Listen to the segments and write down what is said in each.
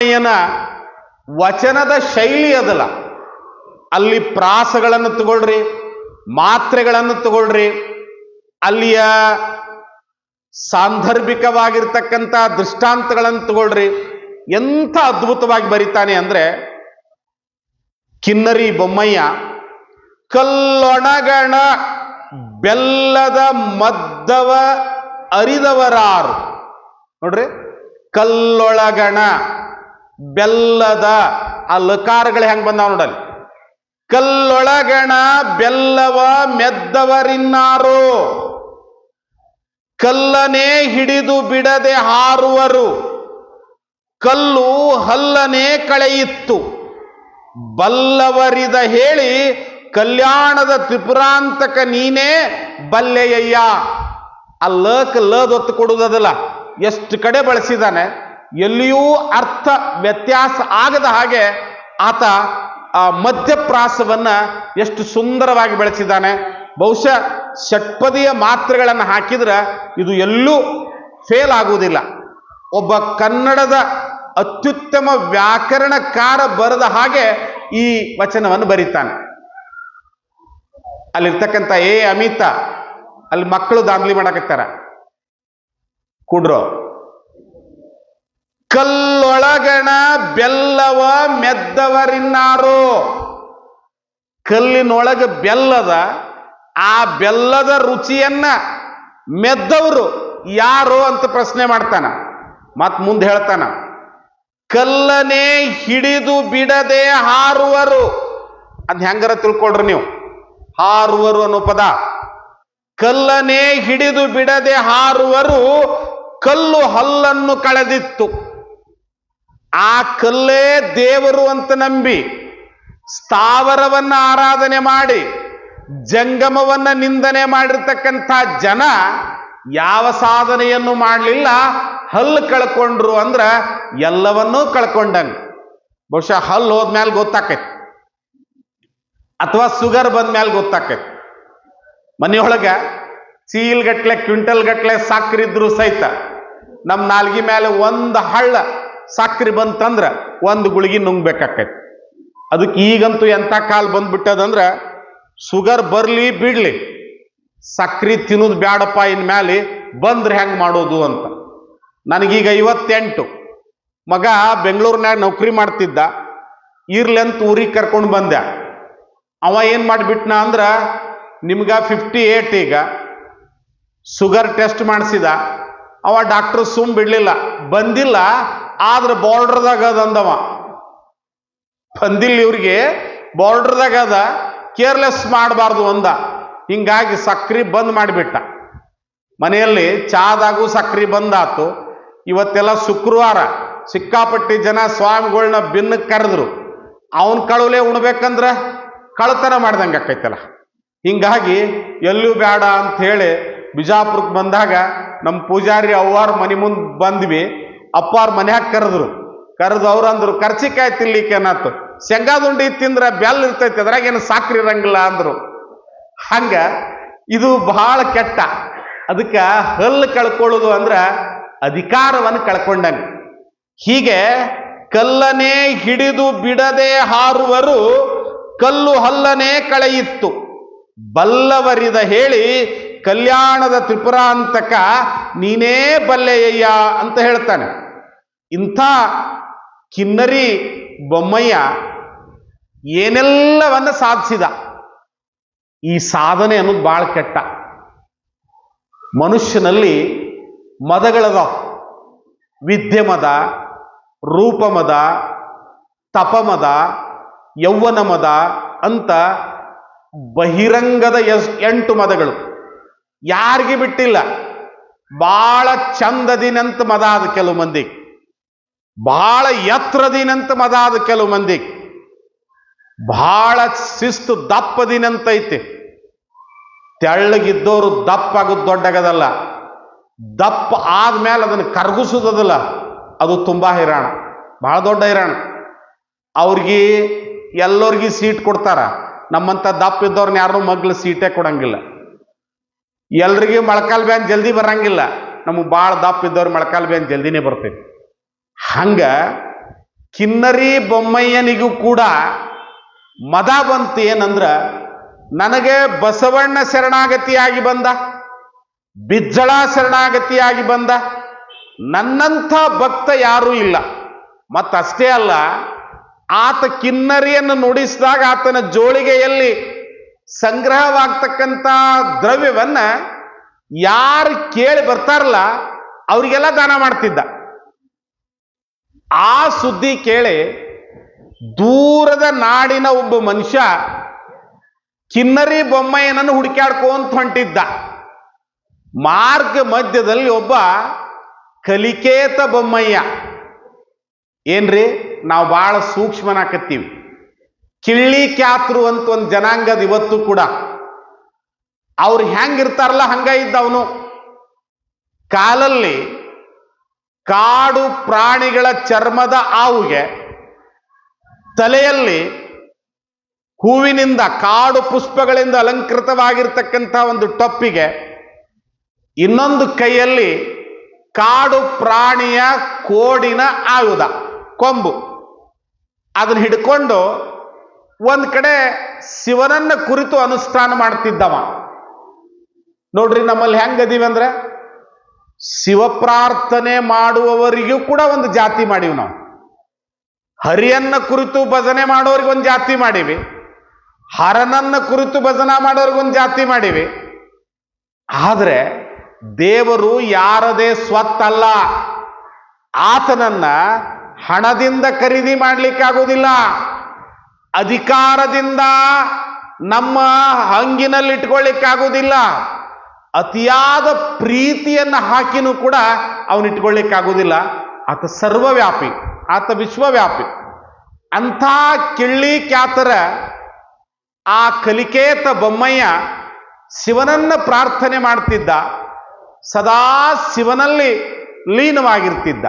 ಏನ ವಚನದ ಶೈಲಿ ಅದಲ್ಲ, ಅಲ್ಲಿ ಪ್ರಾಸಗಳನ್ನು ತಗೊಳ್ರಿ, ಮಾತ್ರೆಗಳನ್ನು ತಗೊಳ್ರಿ, ಅಲ್ಲಿಯ ಸಾಂದರ್ಭಿಕವಾಗಿರ್ತಕ್ಕಂಥ ದೃಷ್ಟಾಂತಗಳನ್ನು ತಗೊಳ್ರಿ, ಎಂಥ ಅದ್ಭುತವಾಗಿ ಬರೀತಾನೆ ಅಂದ್ರೆ ಕಿನ್ನರಿ ಬೊಮ್ಮಯ್ಯ. ಕಲ್ಲೊಣಗಣ ಬೆಲ್ಲದ ಮದ್ದವ ಅರಿದವರಾರು. ನೋಡ್ರಿ, ಕಲ್ಲೊಳಗಣ ಬೆಲ್ಲದ, ಆ ಲಕಾರಗಳು ಹೆಂಗ್ ಬಂದಾವ ನೋಡಲ್ಲಿ. ಕಲ್ಲೊಳಗಣ ಬೆಲ್ಲವ ಮೆದ್ದವರಿನ್ನಾರು, ಕಲ್ಲನೇ ಹಿಡಿದು ಬಿಡದೆ ಹಾರುವರು, ಕಲ್ಲು ಹಲ್ಲನೇ ಕಳೆಯಿತ್ತು, ಬಲ್ಲವರಿದ ಹೇಳಿ ಕಲ್ಯಾಣದ ತ್ರಿಪುರಾಂತಕ ನೀನೇ ಬಲ್ಲೆಯಯ್ಯ. ಆ ಲದೊತ್ತು ಕೊಡುವುದಲ್ಲ, ಎಷ್ಟು ಕಡೆ ಬಳಸಿದಾನೆ, ಎಲ್ಲಿಯೂ ಅರ್ಥ ವ್ಯತ್ಯಾಸ ಆಗದ ಹಾಗೆ ಆತ ಆ ಮಧ್ಯಪ್ರಾಸವನ್ನ ಎಷ್ಟು ಸುಂದರವಾಗಿ ಬೆಳೆಸಿದ್ದಾನೆ. ಬಹುಶಃ ಷಟ್ಪದಿಯ ಮಾತ್ರೆಗಳನ್ನು ಹಾಕಿದ್ರೆ ಇದು ಎಲ್ಲೂ ಫೇಲ್ ಆಗುವುದಿಲ್ಲ. ಒಬ್ಬ ಕನ್ನಡದ ಅತ್ಯುತ್ತಮ ವ್ಯಾಕರಣಕಾರ ಬರೆದ ಹಾಗೆ ಈ ವಚನವನ್ನು ಬರೀತಾನೆ. ಅಲ್ಲಿರ್ತಕ್ಕಂಥ ಅಮಿತ, ಅಲ್ಲಿ ಮಕ್ಕಳು ದಾಂಧಲಿ ಮಾಡಕತ್ತಾರ, ಕುಡ್ರೋ. ಕಲ್ಲೊಳಗಣ ಬೆಲ್ಲವ ಮೆದ್ದವರಿನ್ನಾರು, ಕಲ್ಲಿನೊಳಗೆ ಬೆಲ್ಲದ, ಆ ಬೆಲ್ಲದ ರುಚಿಯನ್ನ ಮೆದ್ದವರು ಯಾರು ಅಂತ ಪ್ರಶ್ನೆ ಮಾಡ್ತಾನ. ಮತ್ ಮುಂದೆ ಹೇಳ್ತಾನ, ಕಲ್ಲನೇ ಹಿಡಿದು ಬಿಡದೆ ಹಾರುವರು. ಅದ್ ಹೆಂಗಾರ ತಿಳ್ಕೊಳ್ರಿ ನೀವು, ಹಾರುವರು ಅನ್ನೋ ಪದ. ಕಲ್ಲನೇ ಹಿಡಿದು ಬಿಡದೆ ಹಾರುವರು, ಕಲ್ಲು ಹಲ್ಲನ್ನು ಕಳೆದಿತ್ತು. ಆ ಕಲ್ಲೇ ದೇವರು ಅಂತ ನಂಬಿ ಸ್ಥಾವರವನ್ನ ಆರಾಧನೆ ಮಾಡಿ ಜಂಗಮವನ್ನ ನಿಂದನೆ ಮಾಡಿರ್ತಕ್ಕಂಥ ಜನ ಯಾವ ಸಾಧನೆಯನ್ನು ಮಾಡಲಿಲ್ಲ, ಹಲ್ಲು ಕಳ್ಕೊಂಡ್ರು ಅಂದ್ರ ಎಲ್ಲವನ್ನೂ ಕಳ್ಕೊಂಡಂಗ. ಬಹುಶಃ ಹಲ್ಲು ಹೋದ್ಮೇಲೆ ಗೊತ್ತಾಕೈತಿ, ಅಥವಾ ಶುಗರ್ ಬಂದ್ಮೇಲೆ ಗೊತ್ತಾಕೈತಿ. ಮನೆಯೊಳಗ ಚೀಲ್ ಗಟ್ಲೆ ಕ್ವಿಂಟಲ್ ಗಟ್ಲೆ ಸಕ್ರೆ ಇದ್ರು ಸಹಿತ ನಮ್ಮ ನಾಲ್ಗಿ ಮೇಲೆ ಒಂದು ಹಳ್ಳ ಸಕ್ರೆ ಬಂತಂದ್ರ ಒಂದು ಗುಳಿಗೆ ನುಂಗ್ಬೇಕಾಕೈತಿ. ಅದಕ್ಕೆ ಈಗಂತೂ ಎಂಥ ಕಾಲ ಬಂದ್ಬಿಟ್ಟದಂದ್ರ ಶುಗರ್ ಬರ್ಲಿ ಬಿಡ್ಲಿ, ಸಕ್ರೆ ತಿನ್ನೋದು ಬ್ಯಾಡಪ್ಪ, ಇನ್ಮೇಲೆ ಬಂದ್ರೆ ಹೆಂಗ್ ಮಾಡೋದು ಅಂತ. ನನಗೀಗ 58, ಮಗ ಬೆಂಗಳೂರಿನಾಗ ನೌಕರಿ ಮಾಡ್ತಿದ್ದ, ಇರ್ಲೆಂತ ಊರಿಗೆ ಕರ್ಕೊಂಡು ಬಂದೆ. ಅವ ಏನ್ ಮಾಡಿಬಿಟ್ನ ಅಂದ್ರ, ನಿಮ್ಗ 58 ಈಗ, ಶುಗರ್ ಟೆಸ್ಟ್ ಮಾಡಿಸಿದ ಅವ. ಡಾಕ್ಟರ್ ಸುಮ್ ಬಿಡ್ಲಿಲ್ಲ, ಬಂದಿಲ್ಲ ಆದ್ರೆ ಬಾರ್ಡರ್ದಾಗ ಅದ ಅಂದವ. ಬಂದಿಲ್ಲ ಇವ್ರಿಗೆ, ಬಾರ್ಡರ್ದಾಗ ಅದ, ಕೇರ್ಲೆಸ್ ಮಾಡಬಾರ್ದು ಅಂದ. ಹಿಂಗಾಗಿ ಸಕ್ರಿ ಬಂದ್ ಮಾಡಿಬಿಟ್ಟ. ಮನೆಯಲ್ಲಿ ಚಾದಾಗೂ ಸಕ್ರಿ ಬಂದಾತು. ಇವತ್ತೆಲ್ಲ ಶುಕ್ರವಾರ, ಸಿಕ್ಕಾಪಟ್ಟಿ ಜನ ಸ್ವಾಮಿಗಳನ್ನ ಬಿನ್ನಕ್ಕೆ ಕರೆದ್ರು. ಅವನ್ ಕಳುಲೆ ಉಣ್ಬೇಕಂದ್ರ ಕಳ್ತನ ಮಾಡ್ದಂಗೆ ಆಕೈತಲ್ಲ. ಹಿಂಗಾಗಿ ಎಲ್ಲೂ ಬೇಡ ಅಂತ ಹೇಳಿ ಬಿಜಾಪುರಕ್ಕೆ ಬಂದಾಗ ನಮ್ಮ ಪೂಜಾರಿ ಅವ್ವಾರ ಮನೆ ಮುಂದೆ ಬಂದ್ವಿ. ಅಪ್ಪಾರ ಮನ್ಯಾಗ ಕರೆದು ಅವ್ರಂದ್ರು ಕರ್ಚಿಕಾಯಿ ತಿನ್ಲಿಕ್ಕೆ ಅನ್ನತ್ತು. ಶೇಂಗಾದುಂಡಿ ತಿಂದ್ರ ಬೆಲ್ಲ ಇರ್ತೈತಿ, ಅದ್ರಾಗೇನು ಸಾಕ್ರಿ ಇರಂಗಿಲ್ಲ ಅಂದ್ರು. ಹಂಗ ಇದು ಬಹಳ ಕೆಟ್ಟ. ಅದಕ್ಕೆ ಹಲ್ಲು ಕಳ್ಕೊಳ್ಳೋದು ಅಂದ್ರ ಅಧಿಕಾರವನ್ನು ಕಳ್ಕೊಂಡಂಗ. ಹೀಗೆ ಕಲ್ಲನೇ ಹಿಡಿದು ಬಿಡದೆ ಹಾರುವರು, ಕಲ್ಲು ಹಲ್ಲನೇ ಕಳೆಯಿತ್ತು, ಬಲ್ಲವರಿದ ಹೇಳಿ ಕಲ್ಯಾಣದ ತ್ರಿಪುರಾಂತಕ ನೀನೇ ಬಲ್ಲೆಯಯ್ಯ ಅಂತ ಹೇಳ್ತಾನೆ. ಇಂಥ ಕಿನ್ನರಿ ಬೊಮ್ಮಯ್ಯ ಏನೆಲ್ಲವನ್ನ ಸಾಧಿಸಿದ. ಈ ಸಾಧನೆ ಅನ್ನೋದು ಬಹಳ ಕೆಟ್ಟ. ಮನುಷ್ಯನಲ್ಲಿ ಮದಗಳದಾವ. ವಿದ್ಯೆಮದ, ರೂಪಮದ, ತಪಮದ, ಯೌವನ ಮದ ಅಂತ ಬಹಿರಂಗದ 8 ಮದಗಳು. ಯಾರಿಗೆ ಬಿಟ್ಟಿಲ್ಲ. ಬಹಳ ಚಂದದಿನಂತ ಮದ ಆದ ಕೆಲವು ಮಂದಿ, ಬಹಳ ಎತ್ತರದಿನಂತ ಮದ ಆದ ಕೆಲವು ಮಂದಿ, ಬಹಳ ಶಿಸ್ತು ದಪ್ಪದಿನಂತ ಐತಿ. ತೆಳ್ಳಗಿದ್ದವರು ದಪ್ಪ ಆಗೋದು ದೊಡ್ಡಗದಲ್ಲ, ದಪ್ಪ ಆದ್ಮೇಲೆ ಅದನ್ನು ಕರಗಿಸೋದಲ್ಲ, ಅದು ತುಂಬಾ ಹೈರಾಣ, ಬಹಳ ದೊಡ್ಡ ಹೈರಾಣ. ಅವ್ರಿಗೆ ಎಲ್ಲರಿಗೂ ಸೀಟ್ ಕೊಡ್ತಾರ. ನಮ್ಮಂತ ದಪ್ಪ ಇದ್ದವ್ರನ್ನ ಯಾರು ಮಗ್ಲು ಸೀಟೇ ಕೊಡಂಗಿಲ್ಲ. ಎಲ್ರಿಗೂ ಮೊಳಕಾಲ್ ಬ್ಯಾನ್ ಜಲ್ದಿ ಬರಂಗಿಲ್ಲ. ನಮಗೆ ಭಾಳ ದಪ್ಪ ಇದ್ದವ್ರು ಮೊಳಕಾಲ್ ಬ್ಯಾನ್ ಜಲ್ದಿನೇ ಬರ್ತೈತಿ. ಹಂಗ ಕಿನ್ನರಿ ಬೊಮ್ಮಯ್ಯನಿಗೂ ಕೂಡ ಮದ ಬಂತು. ಏನಂದ್ರ, ನನಗೆ ಬಸವಣ್ಣ ಶರಣಾಗತಿಯಾಗಿ ಬಂದ, ಬಿಜ್ಜಳ ಶರಣಾಗತಿಯಾಗಿ ಬಂದ, ನನ್ನಂಥ ಭಕ್ತ ಯಾರೂ ಇಲ್ಲ. ಮತ್ತಷ್ಟೇ ಅಲ್ಲ, ಆತ ಕಿನ್ನರಿಯನ್ನು ನುಡಿಸಿದಾಗ ಆತನ ಜೋಳಿಗೆಯಲ್ಲಿ ಸಂಗ್ರಹವಾಗ್ತಕ್ಕಂಥ ದ್ರವ್ಯವನ್ನ ಯಾರು ಕೇಳಿ ಬರ್ತಾರಲ್ಲ ಅವರಿಗೆಲ್ಲ ದಾನ ಮಾಡ್ತಿದ್ದ. ಆ ಸುದ್ದಿ ಕೇಳಿ ದೂರದ ನಾಡಿನ ಒಬ್ಬ ಮನುಷ್ಯ ಕಿನ್ನರಿ ಬೊಮ್ಮಯ್ಯನನ್ನು ಹುಡುಕ್ಯಾಡ್ಕೊಂತ ಹೊಂಟಿದ್ದ. ಮಾರ್ಗ ಮಧ್ಯದಲ್ಲಿ ಒಬ್ಬ ಕಲಿಕೇತ ಬೊಮ್ಮಯ್ಯ, ಏನ್ರಿ ನಾವು ಬಹಳ ಸೂಕ್ಷ್ಮನಾಕತ್ತೀವಿ, ಕಿಳ್ಳಿ ಕ್ಯಾತರು ಅಂತ ಒಂದು ಜನಾಂಗದ ಇವತ್ತು ಕೂಡ ಅವ್ರು ಹೆಂಗಿರ್ತಾರಲ್ಲ ಹಂಗ ಇದ್ದ ಅವನು. ಕಾಲಲ್ಲಿ ಕಾಡು ಪ್ರಾಣಿಗಳ ಚರ್ಮದ ಆವುಗೆ, ತಲೆಯಲ್ಲಿ ಹೂವಿನಿಂದ ಕಾಡು ಪುಷ್ಪಗಳಿಂದ ಅಲಂಕೃತವಾಗಿರ್ತಕ್ಕಂಥ ಒಂದು ಟೊಪ್ಪಿಗೆ, ಇನ್ನೊಂದು ಕೈಯಲ್ಲಿ ಕಾಡು ಪ್ರಾಣಿಯ ಕೋಡಿನ ಆಯುಧ ಕೊಂಬು, ಅದನ್ನ ಹಿಡ್ಕೊಂಡು ಒಂದ್ ಕಡೆ ಶಿವನನ್ನ ಕುರಿತು ಅನುಷ್ಠಾನ ಮಾಡ್ತಿದ್ದವ. ನೋಡ್ರಿ ನಮ್ಮಲ್ಲಿ ಹೆಂಗದೀವಿ ಅಂದ್ರೆ, ಶಿವ ಪ್ರಾರ್ಥನೆ ಮಾಡುವವರಿಗೂ ಕೂಡ ಒಂದು ಜಾತಿ ಮಾಡೀವಿ ನಾವು. ಹರಿಯನ್ನ ಕುರಿತು ಭಜನೆ ಮಾಡೋರಿಗೆ ಒಂದು ಜಾತಿ ಮಾಡೀವಿ, ಹರನನ್ನ ಕುರಿತು ಭಜನಾ ಮಾಡೋರಿಗೆ ಒಂದು ಜಾತಿ ಮಾಡೀವಿ. ಆದ್ರೆ ದೇವರು ಯಾರದೇ ಸ್ವತ್ತಲ್ಲ. ಆತನನ್ನ ಹಣದಿಂದ ಖರೀದಿ ಮಾಡ್ಲಿಕ್ಕಾಗೋದಿಲ್ಲ, ಅಧಿಕಾರದಿಂದ ನಮ್ಮ ಹಂಗಿನಲ್ಲಿ ಇಟ್ಕೊಳ್ಳಿಕ್ಕಾಗೋದಿಲ್ಲ, ಅತಿಯಾದ ಪ್ರೀತಿಯನ್ನ ಹಾಕಿನೂ ಕೂಡ ಅವನು ಇಟ್ಕೊಳ್ಳಿಕ್ಕಾಗೋದಿಲ್ಲ. ಆತ ಸರ್ವವ್ಯಾಪಿ, ಆತ ವಿಶ್ವವ್ಯಾಪಿ. ಅಂಥ ಕಿಳ್ಳಿ ಖ್ಯಾತರ ಆ ಕಲಿಕೇತ ಬೊಮ್ಮಯ್ಯ ಶಿವನನ್ನ ಪ್ರಾರ್ಥನೆ ಮಾಡ್ತಿದ್ದ, ಸದಾ ಶಿವನಲ್ಲಿ ಲೀನವಾಗಿರ್ತಿದ್ದ.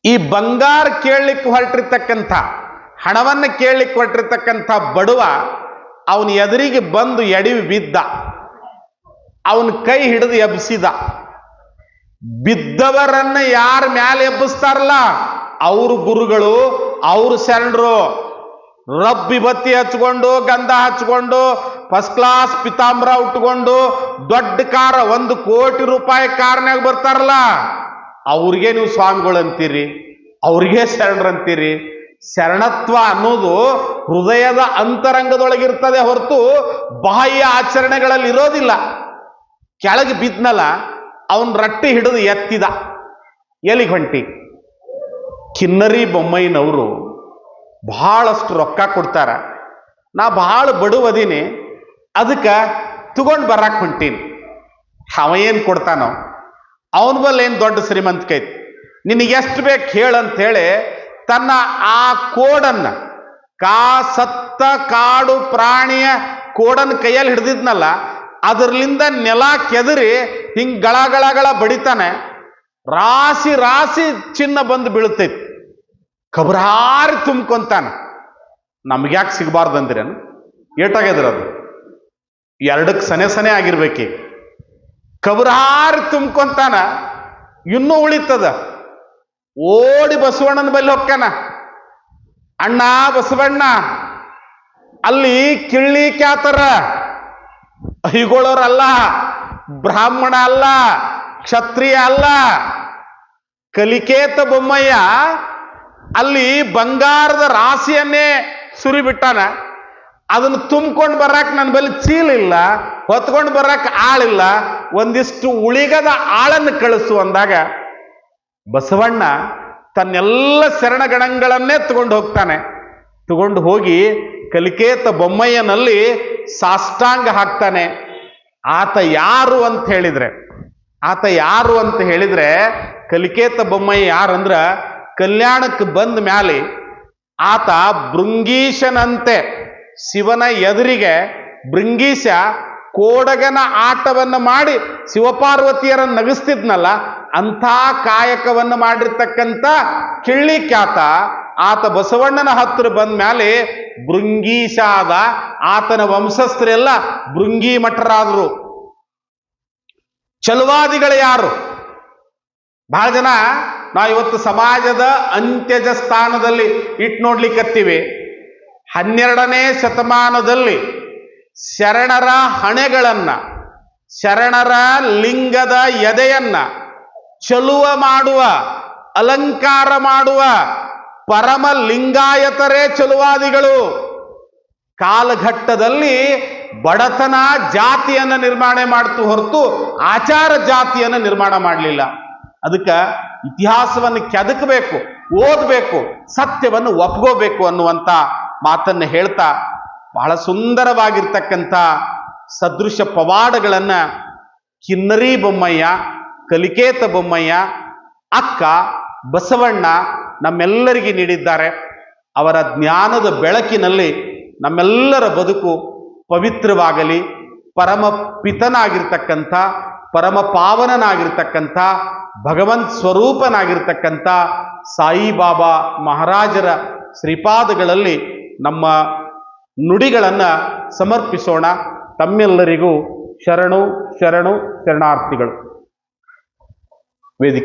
ಈ ಬಂಗಾರ ಕೇಳಲಿಕ್ಕೆ ಹೊರಟಿರ್ತಕ್ಕಂಥ, ಹಣವನ್ನು ಕೇಳಲಿಕ್ಕೆ ಹೊರಟಿರ್ತಕ್ಕಂಥ ಬಡವ ಅವನ ಎದುರಿಗೆ ಬಂದು ಎಡವಿ ಬಿದ್ದ. ಅವನ ಕೈ ಹಿಡಿದು ಎಬ್ಬಿಸಿದ. ಬಿದ್ದವರನ್ನ ಯಾರ ಮ್ಯಾಲೆ ಎಬ್ಬಿಸ್ತಾರಲ್ಲ ಅವರು ಗುರುಗಳು, ಅವರು ಶರಣರು. ರಬ್ಬಿ ಬತ್ತಿ ಹಚ್ಕೊಂಡು, ಗಂಧ ಹಚ್ಕೊಂಡು, ಫಸ್ಟ್ ಕ್ಲಾಸ್ ಪಿತಾಂಬರ ಉಟ್ಕೊಂಡು, ದೊಡ್ಡ ಕಾರ, 1 ಕೋಟಿ ರೂಪಾಯಿ ಕಾರ್ನಾಗ ಬರ್ತಾರಲ್ಲ ಅವ್ರಿಗೆ ನೀವು ಸ್ವಾಮಿಗಳು ಅಂತೀರಿ, ಅವ್ರಿಗೆ ಶರಣರಂತೀರಿ. ಶರಣತ್ವ ಅನ್ನೋದು ಹೃದಯದ ಅಂತರಂಗದೊಳಗಿರ್ತದೆ ಹೊರತು ಬಾಹ್ಯ ಆಚರಣೆಗಳಲ್ಲಿ ಇರೋದಿಲ್ಲ. ಕೆಳಗೆ ಬಿದ್ನಲ್ಲ, ಅವನ್ ರಟ್ಟಿ ಹಿಡಿದು ಎತ್ತಿದ. ಎಲ್ಲಿಗೆ ಹೊಂಟಿ? ಕಿನ್ನರಿ ಬೊಮ್ಮಯ್ಯನವರು ಬಹಳಷ್ಟು ರೊಕ್ಕ ಕೊಡ್ತಾರ, ನಾ ಬಹಳ ಬಡವದೀನಿ, ಅದಕ್ಕೆ ತಗೊಂಡು ಬರಕ್ಕೆ ಹೊಂಟೀನಿ. ಅವ ಏನು ಕೊಡ್ತಾನೋ, ಅವನ ಬಲ್ಲ ಏನು ದೊಡ್ಡ ಶ್ರೀಮಂತಿಕೆ ಐತಿ, ನಿನಗೆ ಎಷ್ಟು ಬೇಕು ಹೇಳಂತ ಹೇಳಿ ತನ್ನ ಆ ಕೋಡನ್ನ, ಸತ್ತ ಕಾಡು ಪ್ರಾಣಿಯ ಕೋಡನ್ನ ಕೈಯಲ್ಲಿ ಹಿಡಿದಿದ್ನಲ್ಲ, ಅದರ್ಲಿಂದ ನೆಲ ಕೆದರಿ ಹಿಂಗ್ ಗಳ ಬಡಿತಾನೆ. ರಾಶಿ ರಾಶಿ ಚಿನ್ನ ಬಂದು ಬೀಳ್ತೈತಿ. ಕಬ್ರಾರಿ ತುಂಬ್ಕೊಂತಾನ. ನಮ್ಗ್ಯಾಕೆ ಸಿಗಬಾರ್ದು ಅಂದ್ರೇನು? ಏಟಾಗ್ಯದ್ರ ಅದು 2ಕ್ಕೆ ಸನೆ ಆಗಿರ್ಬೇಕಿ. ಕಬ್ರಾರಿ ತುಂಬ್ಕೊಂತಾನ. ಇನ್ನೂ ಉಳಿತದ. ಓಡಿ ಬಸವಣ್ಣನ ಬಲ್ಲಿ ಹೊಕ್ಕಾನ. ಅಣ್ಣ ಬಸವಣ್ಣ, ಅಲ್ಲಿ ಕಿಳ್ಳಿ ಕ್ಯಾತರ ಐಗೋಳೋರಲ್ಲ, ಬ್ರಾಹ್ಮಣ ಅಲ್ಲ, ಕ್ಷತ್ರಿಯ ಅಲ್ಲ, ಕಲಿಕೇತ ಬೊಮ್ಮಯ್ಯ ಅಲ್ಲಿ ಬಂಗಾರದ ರಾಶಿಯನ್ನೇ ಸುರಿಬಿಟ್ಟಾನ. ಅದನ್ನು ತುಂಬ್ಕೊಂಡು ಬರಕ್ಕೆ ನನ್ನ ಬಳಿ ಚೀಲಿಲ್ಲ, ಹೊತ್ಕೊಂಡು ಬರಕ್ಕೆ ಆಳಿಲ್ಲ, ಒಂದಿಷ್ಟು ಉಳಿಗದ ಆಳನ್ನು ಕಳಿಸು ಅಂದಾಗ ಬಸವಣ್ಣ ತನ್ನೆಲ್ಲ ಶರಣಗಣಗಳನ್ನೇ ತಗೊಂಡು ಹೋಗ್ತಾನೆ. ತಗೊಂಡು ಹೋಗಿ ಕಲಿಕೇತ ಬೊಮ್ಮಯ್ಯನಲ್ಲಿ ಸಾಷ್ಟಾಂಗ ಹಾಕ್ತಾನೆ. ಆತ ಯಾರು ಅಂತ ಹೇಳಿದ್ರೆ ಕಲಿಕೇತ ಬೊಮ್ಮಯ್ಯ ಯಾರಂದ್ರ, ಕಲ್ಯಾಣಕ್ಕೆ ಬಂದ ಮ್ಯಾಲೆ ಆತ ಭೃಂಗೀಶನಂತೆ ಶಿವನ ಎದುರಿಗೆ ಭೃಂಗೀಶ ಕೋಡಗನ ಆಟವನ್ನು ಮಾಡಿ ಶಿವಪಾರ್ವತಿಯರನ್ನು ನಗಿಸ್ತಿದ್ನಲ್ಲ, ಅಂಥ ಕಾಯಕವನ್ನು ಮಾಡಿರ್ತಕ್ಕಂಥ ಕಿಳ್ಳಿ ಖ್ಯಾತ ಆತ ಬಸವಣ್ಣನ ಹತ್ತಿರ ಬಂದ ಮೇಲೆ ಭೃಂಗೀಶ ಆದ. ಆತನ ವಂಶಸ್ಥರೆಲ್ಲ ಭೃಂಗಿ ಮಠರಾದರು. ಚಲುವಾದಿಗಳು ಯಾರು? ಬಹಳ ಜನ ಇವತ್ತು ಸಮಾಜದ ಅಂತ್ಯಜ ಸ್ಥಾನದಲ್ಲಿ ಇಟ್ಟು ನೋಡ್ಲಿಕ್ಕತ್ತೀವಿ. 12ನೇ ಶತಮಾನದಲ್ಲಿ ಶರಣರ ಹಣೆಗಳನ್ನ, ಶರಣರ ಲಿಂಗದ ಎದೆಯನ್ನ ಚಲುವ ಮಾಡುವ, ಅಲಂಕಾರ ಮಾಡುವ ಪರಮ ಲಿಂಗಾಯತರೇ ಚಲುವಾದಿಗಳು. ಕಾಲಘಟ್ಟದಲ್ಲಿ ಬಡತನ ಜಾತಿಯನ್ನು ನಿರ್ಮಾಣ ಮಾಡ್ತು ಹೊರತು ಆಚಾರ ಜಾತಿಯನ್ನು ನಿರ್ಮಾಣ ಮಾಡಲಿಲ್ಲ. ಅದಕ್ಕೆ ಇತಿಹಾಸವನ್ನು ಕೆದಕಬೇಕು, ಓದಬೇಕು, ಸತ್ಯವನ್ನು ಒಪ್ಕೋಬೇಕು ಅನ್ನುವಂಥ ಮಾತನ್ನು ಹೇಳ್ತಾ ಬಹಳ ಸುಂದರವಾಗಿರ್ತಕ್ಕಂಥ ಸದೃಶ ಪವಾಡಗಳನ್ನು ಕಿನ್ನರಿ ಬೊಮ್ಮಯ್ಯ, ಕಲಿಕೇತ ಬೊಮ್ಮಯ್ಯ, ಅಕ್ಕ ಬಸವಣ್ಣ ನಮ್ಮೆಲ್ಲರಿಗೆ ನೀಡಿದ್ದಾರೆ. ಅವರ ಜ್ಞಾನದ ಬೆಳಕಿನಲ್ಲಿ ನಮ್ಮೆಲ್ಲರ ಬದುಕು ಪವಿತ್ರವಾಗಲಿ. ಪರಮ ಪಿತನಾಗಿರ್ತಕ್ಕಂಥ, ಪರಮ ಪಾವನನಾಗಿರ್ತಕ್ಕಂಥ, ಭಗವಂತ ಸ್ವರೂಪನಾಗಿರ್ತಕ್ಕಂಥ ಸಾಯಿಬಾಬಾ ಮಹಾರಾಜರ ಶ್ರೀಪಾದಗಳಲ್ಲಿ ನಮ್ಮ ನುಡಿಗಳನ್ನು ಸಮರ್ಪಿಸೋಣ. ತಮ್ಮೆಲ್ಲರಿಗೂ ಶರಣು ಶರಣು ಶರಣಾರ್ಥಿಗಳು. ವೇದಿಕೆ